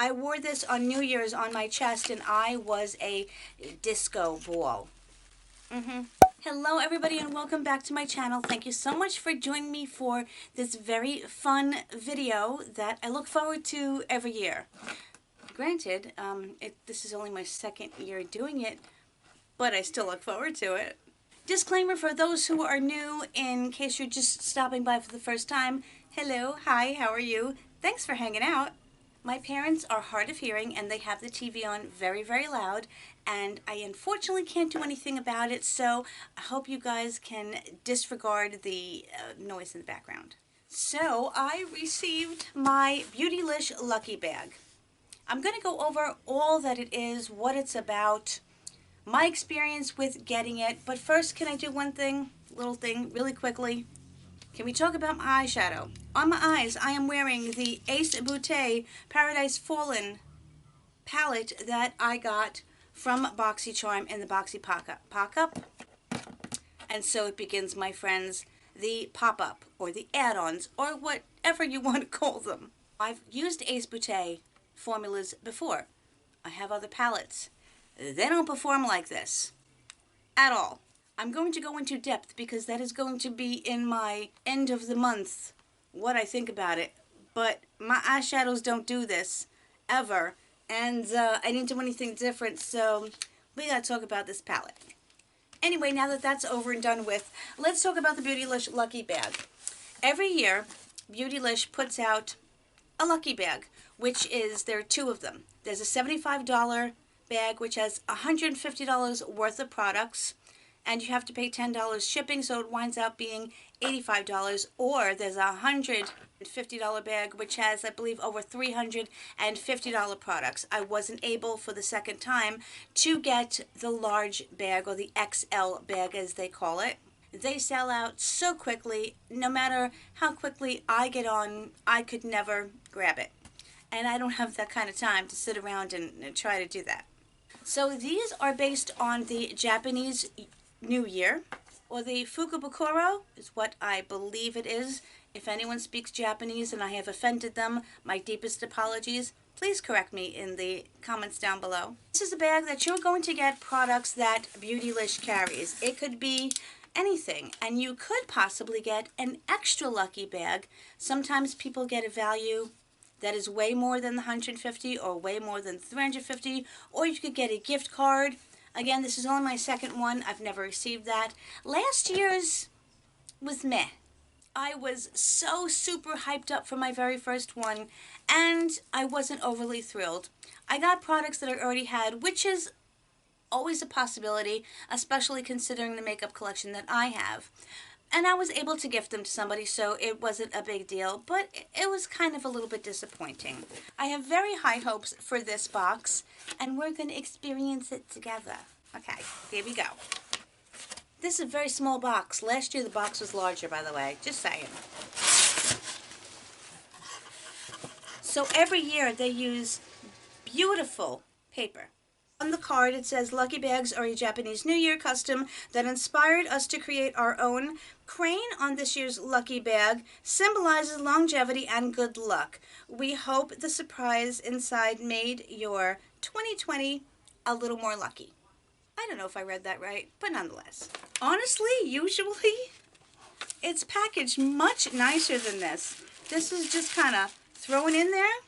I wore this on New Year's on my chest, and I was a disco ball. Hello everybody, and welcome back to my channel. Thank you so much for joining me for this very fun video that I look forward to every year. Granted, this is only my second year doing it, but I still look forward to it. Disclaimer for those who are new, in case you're just stopping by for the first time. Hello, hi, how are you? Thanks for hanging out. My parents are hard of hearing and they have the TV on very, very loud, and I unfortunately can't do anything about it, so I hope you guys can disregard the noise in the background. So I received my Beautylish Lucky Bag. I'm going to go over all that it is, what it's about, my experience with getting it, but first, can I do one thing, little thing, really quickly? Can we talk about my eyeshadow? On my eyes, I am wearing the Ace Beauty Paradise Fallen palette that I got from Boxycharm in the Boxy Pop-Up. And so it begins, my friends, the pop-up, or the add-ons, or whatever you want to call them. I've used Ace Beauty formulas before. I have other palettes. They don't perform like this at all. I'm going to go into depth because that is going to be in my end of the month, what I think about it. But my eyeshadows don't do this, ever. And I didn't do anything different, so we gotta talk about this palette. Anyway, now that that's over and done with, let's talk about the Beautylish Lucky Bag. Every year, Beautylish puts out a Lucky Bag, which is, there are two of them. There's a $75 bag, which has $150 worth of products, and you have to pay $10 shipping, so it winds up being $85. Or there's a $150 bag, which has, I believe, over $350 products. I wasn't able, for the second time, to get the large bag, or the XL bag as they call it. They sell out so quickly. No matter how quickly I get on, I could never grab it. And I don't have that kind of time to sit around and try to do that. So these are based on the Japanese New Year, or the Fukubukuro is what I believe it is. If anyone speaks Japanese and I have offended them, my deepest apologies. Please correct me in the comments down below. This is a bag that you're going to get products that Beautylish carries. It could be anything, and you could possibly get an extra lucky bag. Sometimes people get a value that is way more than the $150 or way more than $350, or you could get a gift card. Again, this is only my second one. I've never received that. Last year's was meh. I was so super hyped up for my very first one, and I wasn't overly thrilled. I got products that I already had, which is always a possibility, especially considering the makeup collection that I have. And I was able to gift them to somebody, so it wasn't a big deal, but it was kind of a little bit disappointing. I have very high hopes for this box, and we're going to experience it together. Okay, here we go. This is a very small box. Last year the box was larger, by the way. Just saying. So every year they use beautiful paper. On the card it says, "Lucky bags are a Japanese New Year custom that inspired us to create our own. Crane on this year's lucky bag symbolizes longevity and good luck. We hope the surprise inside made your 2020 a little more lucky." I don't know if I read that right, but nonetheless. Honestly, usually it's packaged much nicer than this. This is just kind of thrown in there.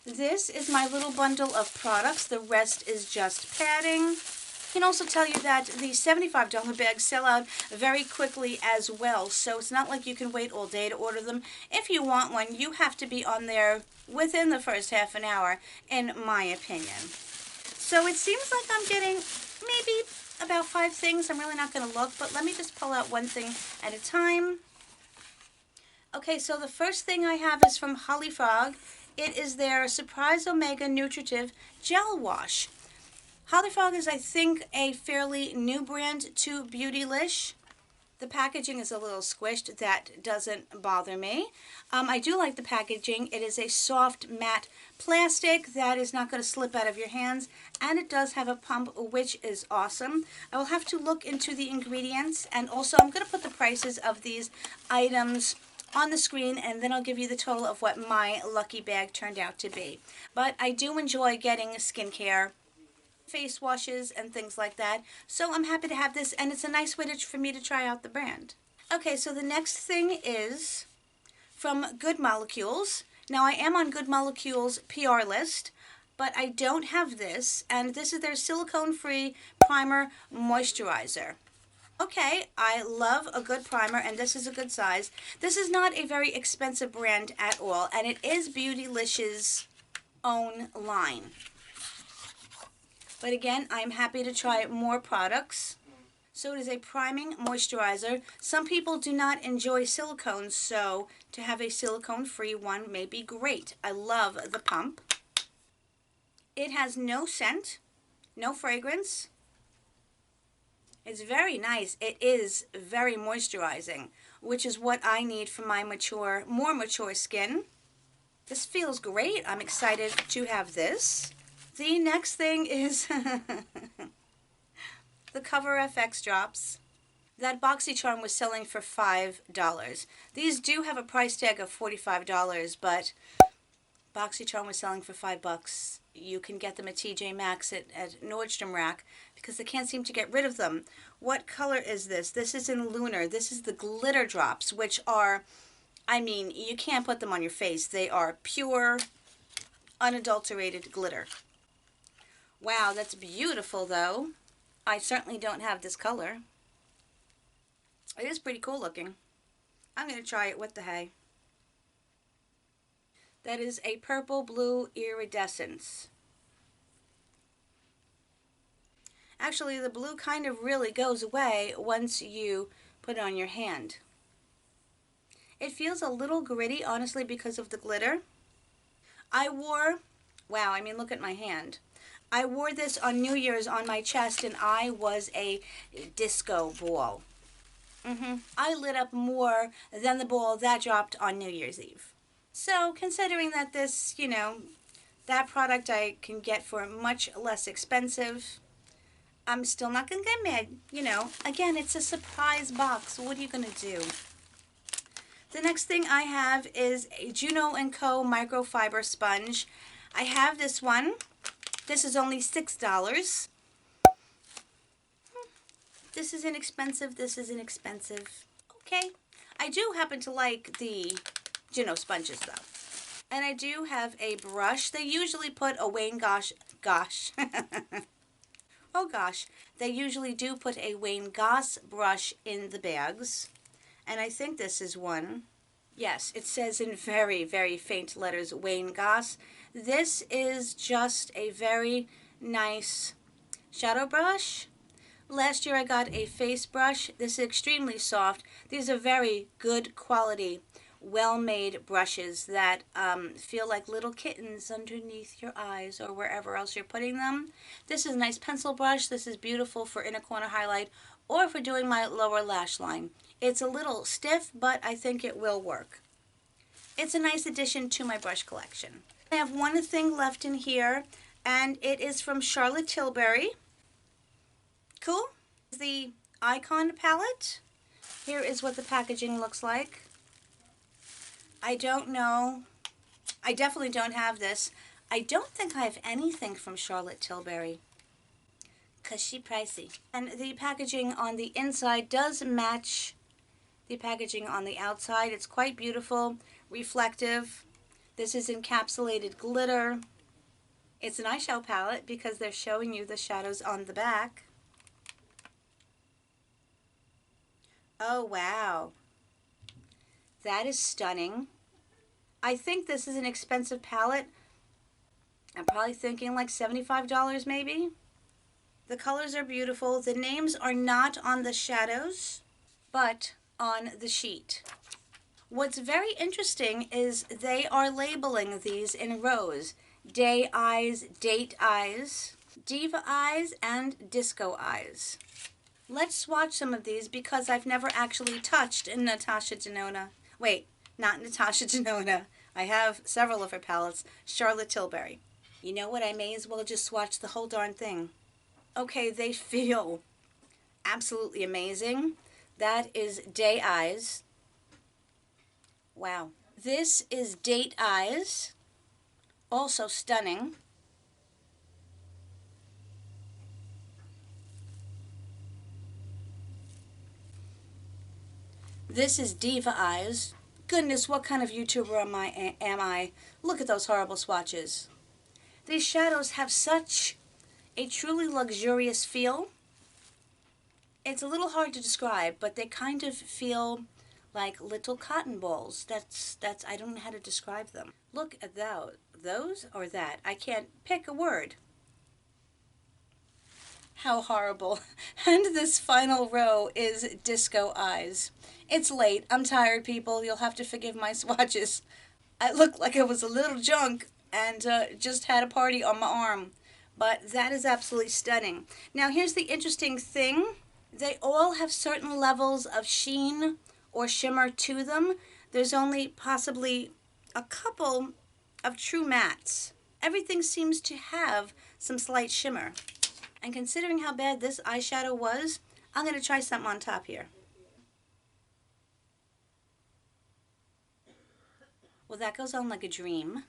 This is my little bundle of products. The rest is just padding. I can also tell you that the $75 bags sell out very quickly as well, so it's not like you can wait all day to order them. If you want one, you have to be on there within the first half an hour, in my opinion. So it seems like I'm getting maybe about 5 things. I'm really not going to look, but let me just pull out one thing at a time. Okay, so the first thing I have is from Holly Frog. It is their Surprise Omega Nutritive Gel Wash. Holly Frog is, I think, a fairly new brand to Beautylish. The packaging is a little squished. That doesn't bother me. I do like the packaging. It is a soft matte plastic that is not going to slip out of your hands, and it does have a pump, which is awesome. I will have to look into the ingredients, and also I'm going to put the prices of these items on the screen, and then I'll give you the total of what my lucky bag turned out to be. But I do enjoy getting skincare, face washes, and things like that. So I'm happy to have this, and it's a nice way for me to try out the brand. Okay, so the next thing is from Good Molecules. Now I am on Good Molecules PR list, but I don't have this, and this is their silicone-free primer moisturizer. Okay, I love a good primer, and this is a good size. This is not a very expensive brand at all, and it is Beautylish's own line. But again, I'm happy to try more products. So it is a priming moisturizer. Some people do not enjoy silicones, so to have a silicone-free one may be great. I love the pump. It has no scent, no fragrance. It's very nice. It is very moisturizing, which is what I need for my more mature skin. This feels great. I'm excited to have this. The next thing is the Cover FX drops. That Boxycharm was selling for $5. These do have a price tag of $45, but Boxycharm was selling for $5. You can get them at TJ Maxx at Nordstrom Rack because they can't seem to get rid of them. What color is this? This is in Lunar. This is the glitter drops, which are, I mean, you can't put them on your face. They are pure, unadulterated glitter. Wow, that's beautiful though. I certainly don't have this color. It is pretty cool looking. I'm going to try it with the hay. That is a purple blue iridescence. Actually, the blue kind of really goes away once you put it on your hand. It feels a little gritty, honestly, because of the glitter. Wow, I mean, look at my hand. I wore this on New Year's on my chest, and I was a disco ball. I lit up more than the ball that dropped on New Year's Eve. So, considering that this, that product I can get for much less expensive, I'm still not going to get mad. Again, it's a surprise box. What are you going to do? The next thing I have is a Juno & Co. microfiber sponge. I have this one. This is only $6. This is inexpensive. This is inexpensive. Okay. I do happen to like the Juno sponges, though. And I do have a brush. They usually put a Wayne Gosh. Oh gosh, they usually do put a Wayne Goss brush in the bags, and I think this is one. Yes, it says in very, very faint letters, Wayne Goss. This is just a very nice shadow brush. Last year I got a face brush. This is extremely soft. These are very good quality, well-made brushes that feel like little kittens underneath your eyes or wherever else you're putting them. This is a nice pencil brush. This is beautiful for inner corner highlight or for doing my lower lash line. It's a little stiff, but I think it will work. It's a nice addition to my brush collection. I have one thing left in here, and it is from Charlotte Tilbury. Cool. The Icon palette. Here is what the packaging looks like. I don't know. I definitely don't have this. I don't think I have anything from Charlotte Tilbury, because she's pricey. And the packaging on the inside does match the packaging on the outside. It's quite beautiful, reflective. This is encapsulated glitter. It's an eyeshadow palette because they're showing you the shadows on the back. Oh, wow. That is stunning. I think this is an expensive palette. I'm probably thinking like $75 maybe. The colors are beautiful. The names are not on the shadows, but on the sheet. What's very interesting is they are labeling these in rows. Day eyes, date eyes, diva eyes, and disco eyes. Let's swatch some of these because I've never actually touched Natasha Denona. Wait, not Natasha Denona. I have several of her palettes. Charlotte Tilbury. You know what? I may as well just swatch the whole darn thing. Okay, they feel absolutely amazing. That is Day Eyes. Wow. This is Date Eyes. Also stunning. This is Diva Eyes. Goodness, what kind of YouTuber am I? Look at those horrible swatches. These shadows have such a truly luxurious feel. It's a little hard to describe, but they kind of feel like little cotton balls. That's I don't know how to describe them. Look at those or that. I can't pick a word. How horrible. And this final row is Disco Eyes. It's late. I'm tired, people. You'll have to forgive my swatches. I look like I was a little junk and just had a party on my arm. But that is absolutely stunning. Now, here's the interesting thing. They all have certain levels of sheen or shimmer to them. There's only possibly a couple of true mattes. Everything seems to have some slight shimmer. And considering how bad this eyeshadow was, I'm going to try something on top here. Well, that goes on like a dream.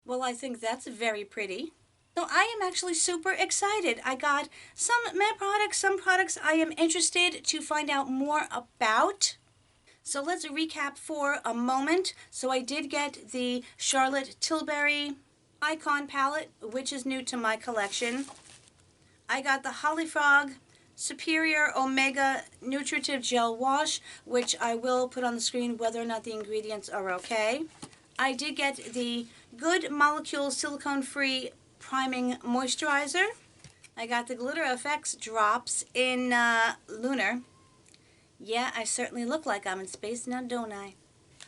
Well, I think that's very pretty. So I am actually super excited. I got some matte products, some products I am interested to find out more about. So let's recap for a moment. So I did get the Charlotte Tilbury Icon palette, which is new to my collection. I got the Holly Frog Superior Omega Nutritive Gel Wash, which I will put on the screen whether or not the ingredients are okay. I did get the Good Molecule Silicone Free Priming Moisturizer. I got the Glitter FX Drops in Lunar. Yeah, I certainly look like I'm in space now, don't I?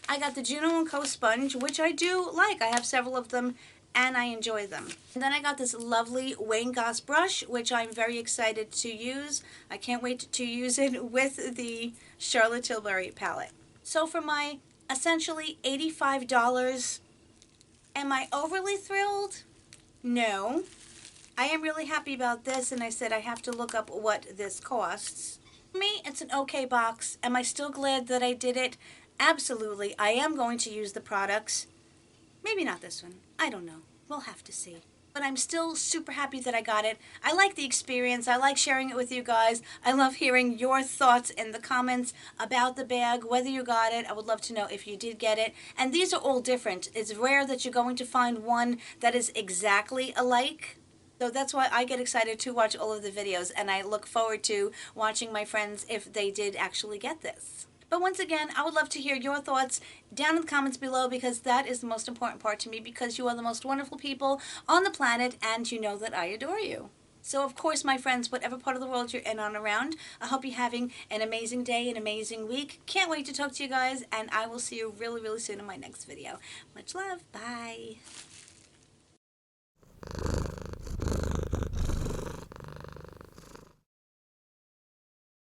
I got the Juno & Co. Sponge, which I do like. I have several of them, and I enjoy them. And then I got this lovely Wayne Goss brush, which I'm very excited to use. I can't wait to use it with the Charlotte Tilbury palette. So for my essentially $85, am I overly thrilled? No. I am really happy about this, and I said I have to look up what this costs. For me, it's an okay box. Am I still glad that I did it? Absolutely. I am going to use the products. Maybe not this one. I don't know. We'll have to see. But I'm still super happy that I got it. I like the experience. I like sharing it with you guys. I love hearing your thoughts in the comments about the bag, whether you got it. I would love to know if you did get it. And these are all different. It's rare that you're going to find one that is exactly alike. So that's why I get excited to watch all of the videos, and I look forward to watching my friends if they did actually get this. But once again, I would love to hear your thoughts down in the comments below, because that is the most important part to me, because you are the most wonderful people on the planet, and you know that I adore you. So of course, my friends, whatever part of the world you're in on around, I hope you're having an amazing day, an amazing week. Can't wait to talk to you guys, and I will see you really, really soon in my next video. Much love. Bye.